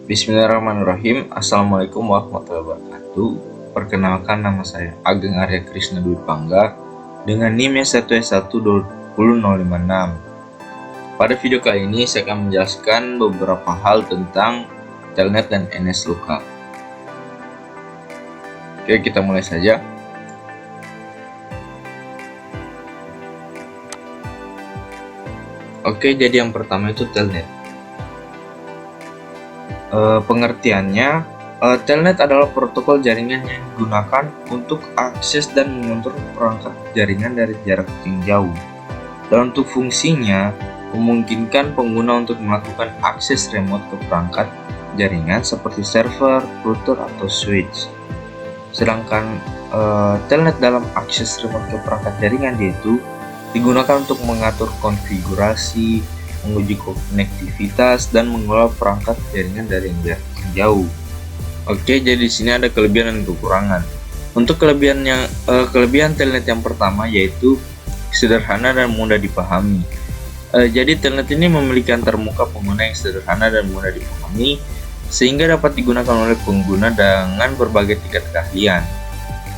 Bismillahirrahmanirrahim. Assalamualaikum warahmatullahi wabarakatuh. Perkenalkan, nama saya Ageng Arya Krishna Dwi Pangga dengan NIM 1S12056. Pada video kali ini saya akan menjelaskan beberapa hal tentang Telnet dan NSLookup. Oke, kita mulai saja. Oke, jadi yang pertama itu Telnet. Pengertiannya, Telnet adalah protokol jaringan yang digunakan untuk akses dan mengontrol perangkat jaringan dari jarak yang jauh. Dan untuk fungsinya, memungkinkan pengguna untuk melakukan akses remote ke perangkat jaringan seperti server, router, atau switch. Sedangkan Telnet dalam akses remote ke perangkat jaringan yaitu digunakan untuk mengatur konfigurasi, menguji konektivitas, dan mengelola perangkat jaringan dari jarak jauh. Oke, jadi di sini ada kelebihan dan kekurangan. Untuk kelebihan Telnet yang pertama yaitu sederhana dan mudah dipahami. Jadi Telnet ini memiliki antarmuka pengguna yang sederhana dan mudah dipahami, sehingga dapat digunakan oleh pengguna dengan berbagai tingkat keahlian.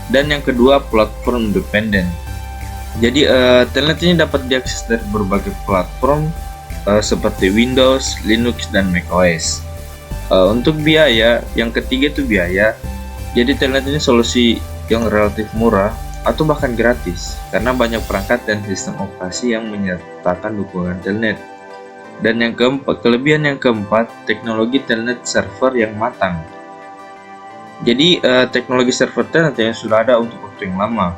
Dan yang kedua, platform independen. Jadi Telnet ini dapat diakses dari berbagai platform seperti Windows, Linux, dan macOS. Untuk biaya, yang ketiga itu biaya. Jadi Telnet ini solusi yang relatif murah atau bahkan gratis karena banyak perangkat dan sistem operasi yang menyertakan dukungan Telnet. Dan yang keempat, kelebihan yang keempat, teknologi Telnet server yang matang. Jadi teknologi server Telnet yang sudah ada untuk waktu yang lama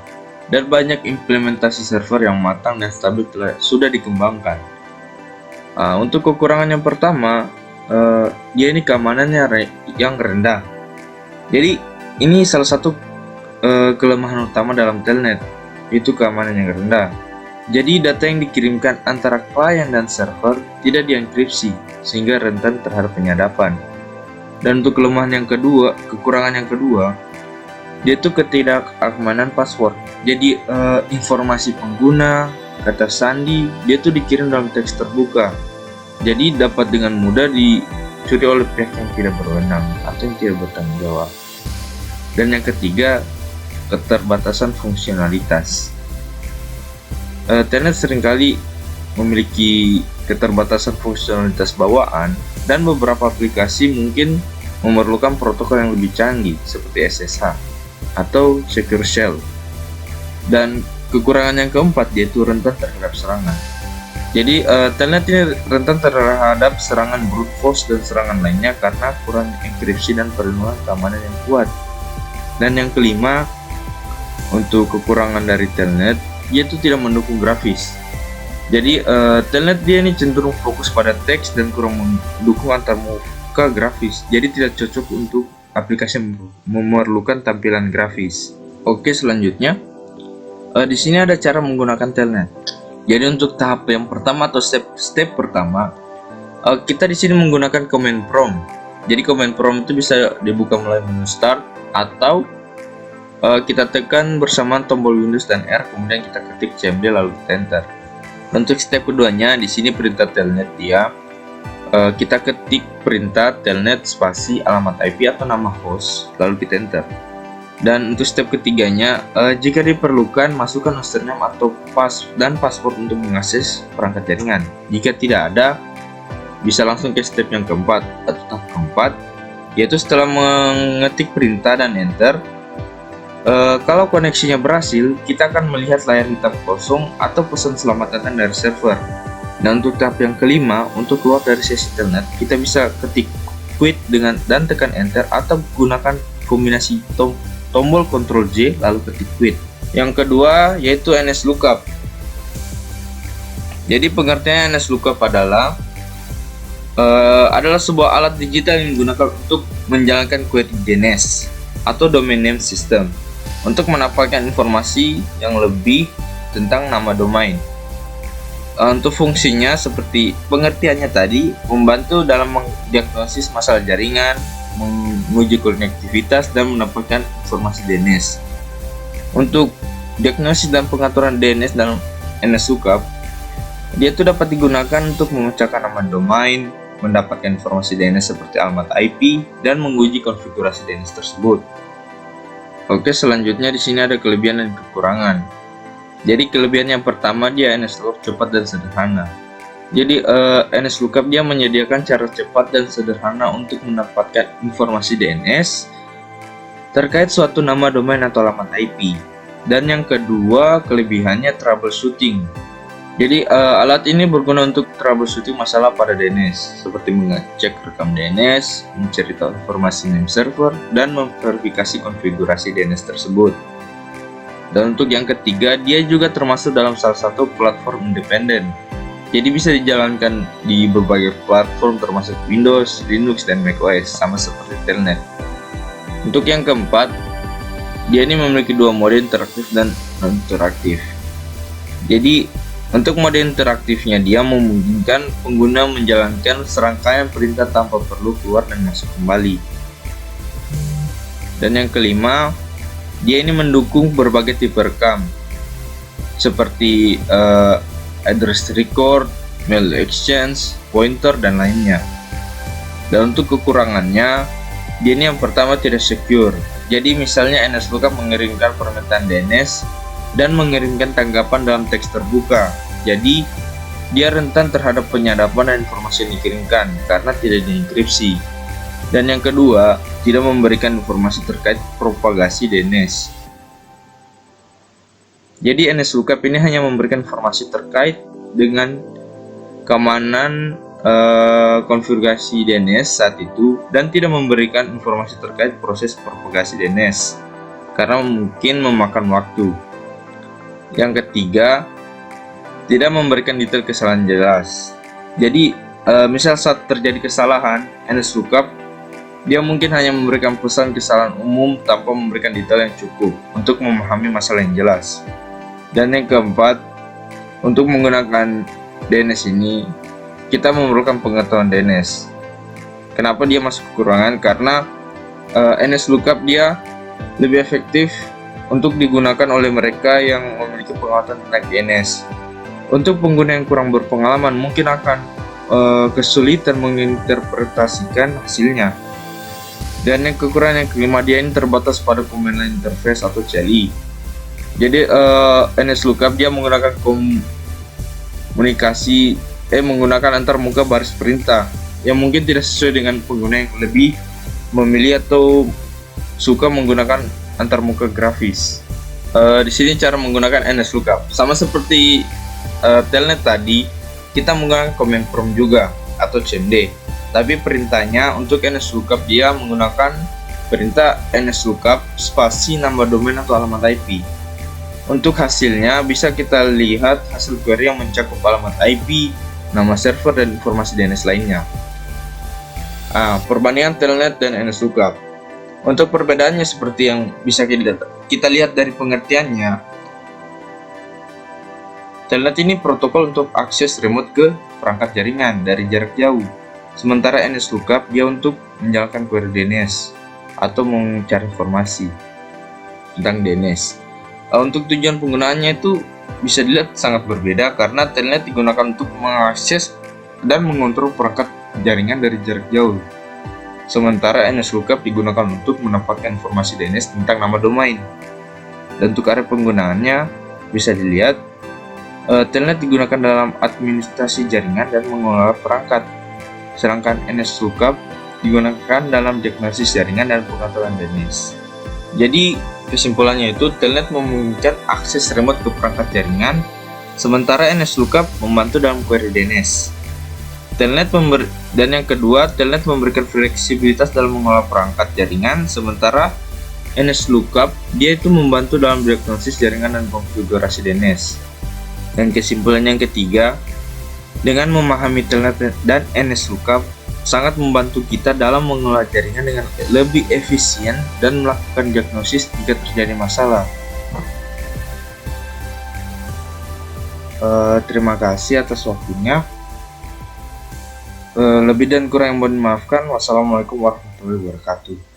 dan banyak implementasi server yang matang dan stabil sudah dikembangkan. Untuk kekurangan yang pertama, dia ini keamanannya yang rendah. Jadi ini salah satu kelemahan utama dalam Telnet, itu keamanan yang rendah. Jadi data yang dikirimkan antara klien dan server tidak dienkripsi sehingga rentan terhadap penyadapan. Dan untuk kekurangan yang kedua, yaitu ketidakamanan password. Jadi informasi pengguna, kata sandi, dia tuh dikirim dalam teks terbuka, jadi dapat dengan mudah dicuri oleh pihak yang tidak berwenang atau yang tidak bertanggung jawab. Dan yang ketiga, keterbatasan fungsionalitas. Telnet seringkali memiliki keterbatasan fungsionalitas bawaan dan beberapa aplikasi mungkin memerlukan protokol yang lebih canggih seperti SSH atau Secure Shell. Dan kekurangan yang keempat yaitu rentan terhadap serangan. Jadi Telnet ini rentan terhadap serangan brute force dan serangan lainnya karena kurang enkripsi dan perlindungan keamanan yang kuat. Dan yang kelima, untuk kekurangan dari Telnet yaitu tidak mendukung grafis. Jadi Telnet dia ini cenderung fokus pada teks dan kurang mendukung antarmuka grafis. Jadi tidak cocok untuk aplikasi yang memerlukan tampilan grafis. Oke, selanjutnya di sini ada cara menggunakan Telnet. Jadi untuk tahap yang pertama atau step pertama, kita di sini menggunakan command prompt. Jadi command prompt itu bisa dibuka melalui menu start atau kita tekan bersamaan tombol Windows dan R, kemudian kita ketik cmd lalu kita enter. Untuk step keduanya di sini perintah Telnet dia kita ketik perintah Telnet spasi alamat IP atau nama host lalu kita enter. Dan untuk step ketiganya, jika diperlukan masukkan username atau password untuk mengakses perangkat jaringan. Jika tidak ada, bisa langsung ke step yang keempat atau tahap keempat, yaitu setelah mengetik perintah dan enter. Kalau koneksinya berhasil, kita akan melihat layar hitam kosong atau pesan selamat datang dari server. Dan untuk tahap yang kelima, untuk keluar dari sesi Telnet, kita bisa ketik quit dan tekan enter atau gunakan kombinasi tombol Ctrl J lalu ketik quit. Yang kedua yaitu NSLookup. Jadi pengertiannya NSLookup adalah sebuah alat digital yang digunakan untuk menjalankan query DNS atau domain name system untuk mendapatkan informasi yang lebih tentang nama domain. Untuk fungsinya seperti pengertiannya tadi, membantu dalam mendiagnosis masalah jaringan, menguji konektivitas, dan mendapatkan informasi DNS. Untuk diagnosis dan pengaturan DNS dalam NSLookup, dia itu dapat digunakan untuk memecahkan nama domain, mendapatkan informasi DNS seperti alamat IP dan menguji konfigurasi DNS tersebut. Oke, selanjutnya di sini ada kelebihan dan kekurangan. Jadi kelebihan yang pertama, dia NSLookup cepat dan sederhana. Jadi NSLookup dia menyediakan cara cepat dan sederhana untuk mendapatkan informasi DNS terkait suatu nama domain atau alamat IP. Dan yang kedua, kelebihannya troubleshooting. Jadi alat ini berguna untuk troubleshooting masalah pada DNS, seperti mengecek rekam DNS, mencari tahu informasi name server, dan memverifikasi konfigurasi DNS tersebut. Dan untuk yang ketiga, dia juga termasuk dalam salah satu platform independen. Jadi bisa dijalankan di berbagai platform termasuk Windows, Linux, dan macOS, sama seperti Telnet. Untuk yang keempat, dia ini memiliki dua mode interaktif dan non-interaktif. Jadi untuk mode interaktifnya, dia memungkinkan pengguna menjalankan serangkaian perintah tanpa perlu keluar dan masuk kembali. Dan yang kelima, dia ini mendukung berbagai tipe rekam seperti address record, mail exchange, pointer, dan lainnya. Dan untuk kekurangannya, dia ini yang pertama tidak secure. Jadi misalnya NSLookup mengirimkan permintaan DNS dan mengirimkan tanggapan dalam teks terbuka. Jadi dia rentan terhadap penyadapan dan informasi yang dikirimkan karena tidak dienkripsi. Dan yang kedua, tidak memberikan informasi terkait propagasi DNS. Jadi NSLookup ini hanya memberikan informasi terkait dengan keamanan konfigurasi DNS saat itu dan tidak memberikan informasi terkait proses propagasi DNS karena mungkin memakan waktu. Yang ketiga, tidak memberikan detail kesalahan jelas. Jadi misal saat terjadi kesalahan, NSLookup dia mungkin hanya memberikan pesan kesalahan umum tanpa memberikan detail yang cukup untuk memahami masalah yang jelas. Dan yang keempat, untuk menggunakan DNS ini kita memerlukan pengetahuan DNS. Kenapa dia masuk kekurangan? Karena NSLookup dia lebih efektif untuk digunakan oleh mereka yang memiliki pengetahuan tentang DNS. Untuk pengguna yang kurang berpengalaman mungkin akan kesulitan menginterpretasikan hasilnya. Dan yang kekurangan yang kelima, dia ini terbatas pada command line interface atau CLI. Jadi NSLookup dia menggunakan menggunakan antarmuka baris perintah yang mungkin tidak sesuai dengan pengguna yang lebih memilih atau suka menggunakan antarmuka grafis. Di sini cara menggunakan NSLookup sama seperti Telnet tadi, kita menggunakan command prompt juga atau CMD. Tapi perintahnya untuk NSLookup dia menggunakan perintah NSLookup spasi nama domain atau alamat IP. Untuk hasilnya bisa kita lihat hasil query yang mencakup alamat IP, nama server, dan informasi DNS lainnya. Perbandingan Telnet dan NSLookup. Untuk perbedaannya seperti yang bisa kita lihat dari pengertiannya, Telnet ini protokol untuk akses remote ke perangkat jaringan dari jarak jauh, sementara NSLookup dia untuk menjalankan query DNS atau mencari informasi tentang DNS. Untuk tujuan penggunaannya itu bisa dilihat sangat berbeda karena Telnet digunakan untuk mengakses dan mengontrol perangkat jaringan dari jarak jauh, sementara NSLookup digunakan untuk mendapatkan informasi DNS tentang nama domain. Dan untuk area penggunaannya bisa dilihat, Telnet digunakan dalam administrasi jaringan dan mengelola perangkat, sedangkan NSLookup digunakan dalam diagnosis jaringan dan pengaturan DNS. Jadi kesimpulannya itu, Telnet memungkinkan akses remote ke perangkat jaringan, sementara NSLookup membantu dalam query DNS. Dan yang kedua, Telnet memberikan fleksibilitas dalam mengelola perangkat jaringan, sementara NSLookup dia itu membantu dalam diagnosis jaringan dan konfigurasi DNS. Dan kesimpulan yang ketiga, dengan memahami Telnet dan NSLookup sangat membantu kita dalam mengelola jaringan dengan lebih efisien dan melakukan diagnosis jika terjadi masalah. Terima kasih atas waktunya. Lebih dan kurang yang mohon dimaafkan. Wassalamualaikum warahmatullahi wabarakatuh.